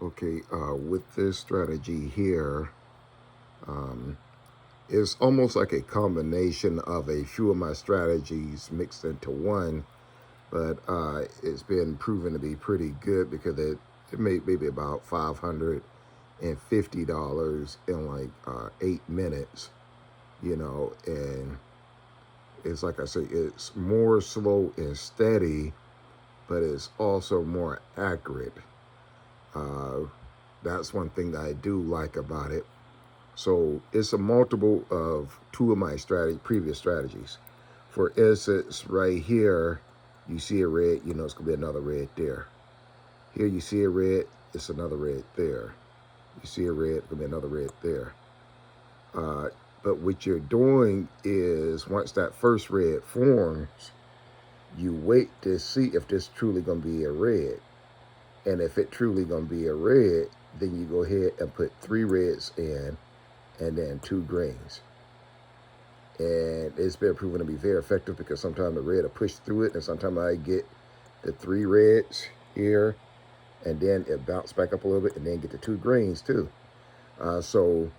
Okay, with this strategy here, um, it's almost like a combination of a few of my strategies mixed into one, but it's been proven to be pretty good because it made maybe about $550 in like 8 minutes, and it's like I say, it's more slow and steady, but it's also more accurate. Uh, that's one thing that I do like about it. So it's a multiple of two of my previous strategies. For instance, right here, you see a red, it's gonna be another red there. Here you see a red, it's another red there. You see a red, it's gonna be another red there. Uh, but what you're doing is once that first red forms, you wait to see if this truly gonna be a red. And if it truly gonna be a red, then you go ahead and put three reds in and then two greens. And it's been proven to be very effective because sometimes the red will push through it, and sometimes I get the three reds here, and then it bounce back up a little bit, and then get the two greens too. So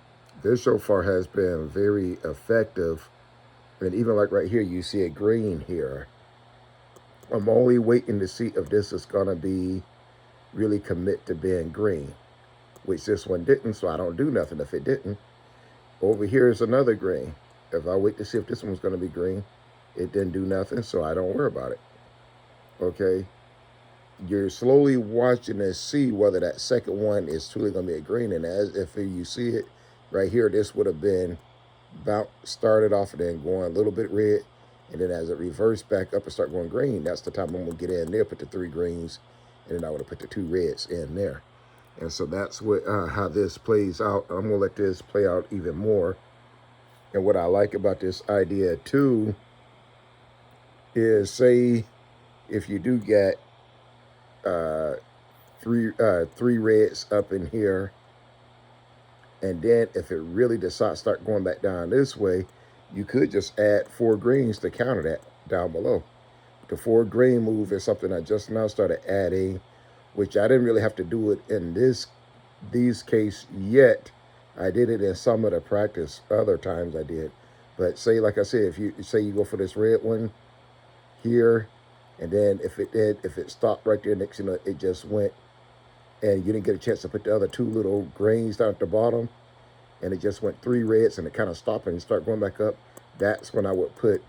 this so far has been very effective, and even like right here, you see a green here. I'm only waiting to see if this is gonna be really commit to being green, which this one didn't, so I don't do nothing if it didn't. Over here is another green. If I wait to see if this one's going to be green, it didn't do nothing, so I don't worry about it. Okay? You're slowly watching to see whether that second one is truly going to be a green. And as if you see it right here, this would have been about started off and then going a little bit red. And then as it reversed back up and start going green, that's the time I'm going to get in there, put the three greens, and then I would have put the two reds in there. And so that's what how this plays out. I'm going to let this play out even more. And what I like about this idea too is, say, if you do get uh, three reds up in here, and then if it really decides to start going back down this way, you could just add four greens to counter that down below. The four green move is something I just now started adding, which I didn't really have to do it in these case yet. I did it in some of the practice other times I did. But say, like I said, if you say you go for this red one here, and then if it stopped right there next, it just went, and you didn't get a chance to put the other two little grains down at the bottom, and it just went three reds, and it kind of stopped and start going back up. That's when I would put,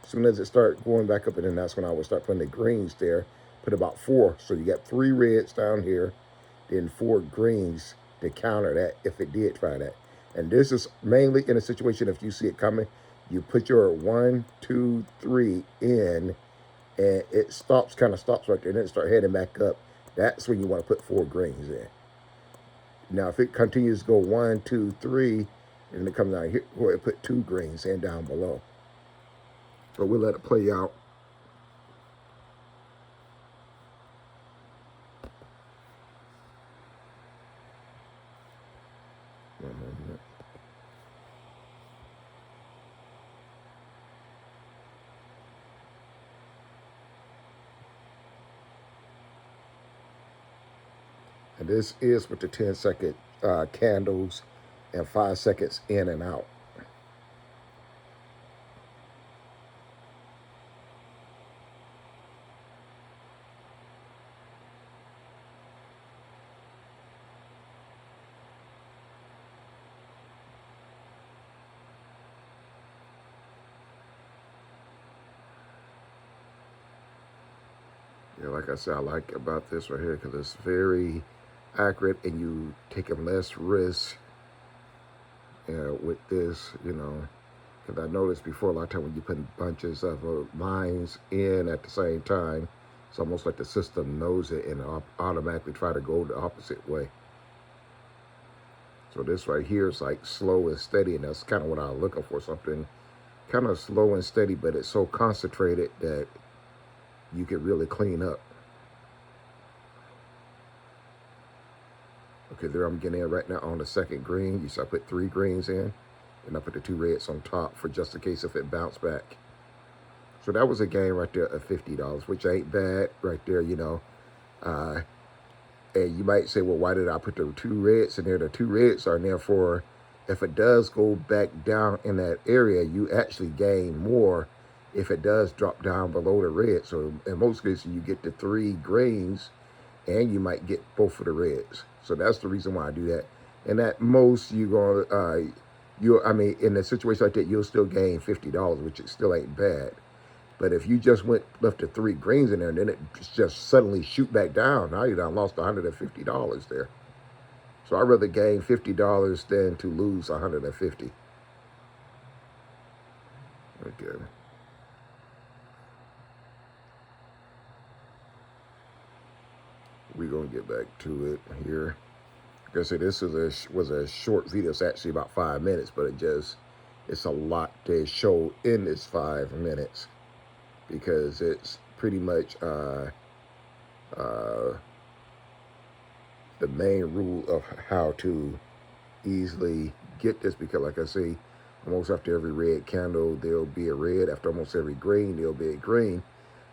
as soon as it started going back up, and then that's when I would start putting the greens there. Put about four, so you got three reds down here, then four greens to counter that if it did try that. And this is mainly in a situation if you see it coming, you put your 1, 2, 3 in, and it stops, kind of stops right there, and then it start heading back up. That's when you want to put four greens in. Now, if it continues to go 1, 2, 3, and it comes down here, we'll put two greens in down below. But we'll let it play out. And this is with the 10-second candles and 5 seconds in and out. Yeah, like I said, I like about this right here because it's very accurate and you taking less risk with this, Because I noticed before a lot of time when you put bunches of lines in at the same time, it's almost like the system knows it and automatically try to go the opposite way. So this right here is like slow and steady, and that's kind of what I was looking for, something kind of slow and steady, but it's so concentrated that you can really clean up. Okay, there I'm getting in right now on the second green. You see I put three greens in, and I put the two reds on top for just in case if it bounced back. So that was a game right there of $50, which ain't bad right there, Uh, And you might say, well, why did I put the two reds in there? The two reds are there for, if it does go back down in that area, you actually gain more if it does drop down below the red. So in most cases, you get the three greens and you might get both of the reds. So that's the reason why I do that. And at most, you're gonna, I mean, in a situation like that, you'll still gain $50, which it still ain't bad. But if you just left the three greens in there and then it just suddenly shoot back down, now you done lost $150 there. So I'd rather gain $50 than to lose 150. Okay. We're gonna get back to it here. Like I said, this was a short video. It's actually about 5 minutes, but it's a lot to show in this 5 minutes because it's pretty much the main rule of how to easily get this, because like I say, almost after every red candle there'll be a red, after almost every green there'll be a green.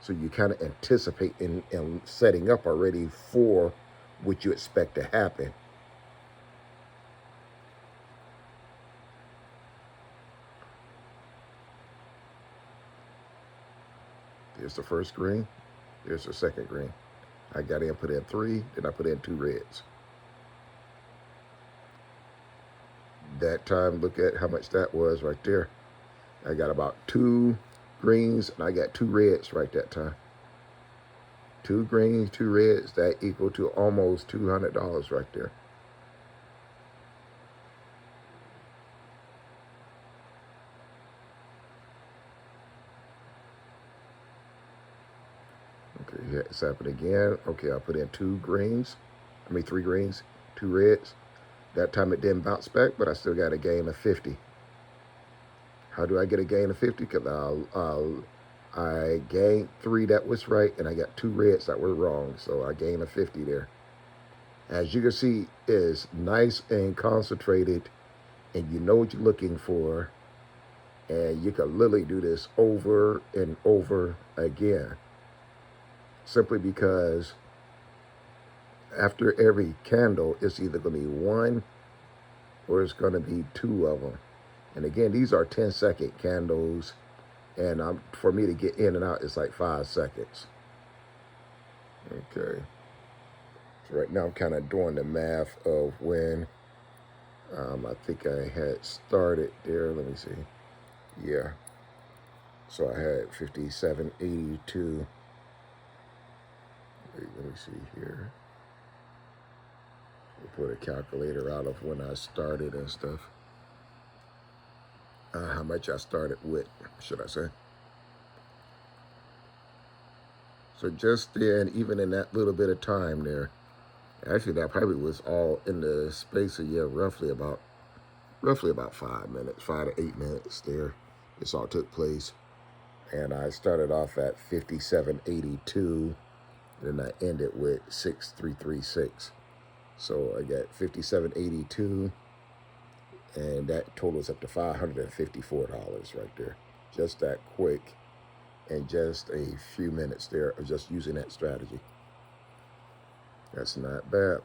So you kind of anticipate in setting up already for what you expect to happen. There's the first green, there's the second green. I got in, put in three, then I put in two reds. That time, look at how much that was right there. I got about two greens and I got two reds right that time. Two greens, two reds, that equal to almost $200 right there. Okay, yeah, it's happened again. Okay, I put in three greens, two reds. That time it didn't bounce back, but I still got a gain of 50. How do I get a gain of 50? Because I gained three that was right, and I got two reds that were wrong. So I gained a 50 there. As you can see, it's nice and concentrated, and you know what you're looking for. And you can literally do this over and over again. Simply because after every candle, it's either going to be one or it's going to be two of them. And again, these are 10-second candles. And for me to get in and out, it's like 5 seconds. Okay. So right now I'm kind of doing the math of when I think I had started there. Let me see. Yeah. So I had 57.82. Wait, let me see here. We'll put a calculator out of when I started and stuff. How much I started with, should I say. So just then, even in that little bit of time there, actually that probably was all in the space of, yeah, roughly about 5 minutes, 5 to 8 minutes there. This all took place. And I started off at 57.82, and I ended with 6,336. So I got 57.82, and that totals up to $554 right there. Just that quick, and just a few minutes there of just using that strategy. That's not bad.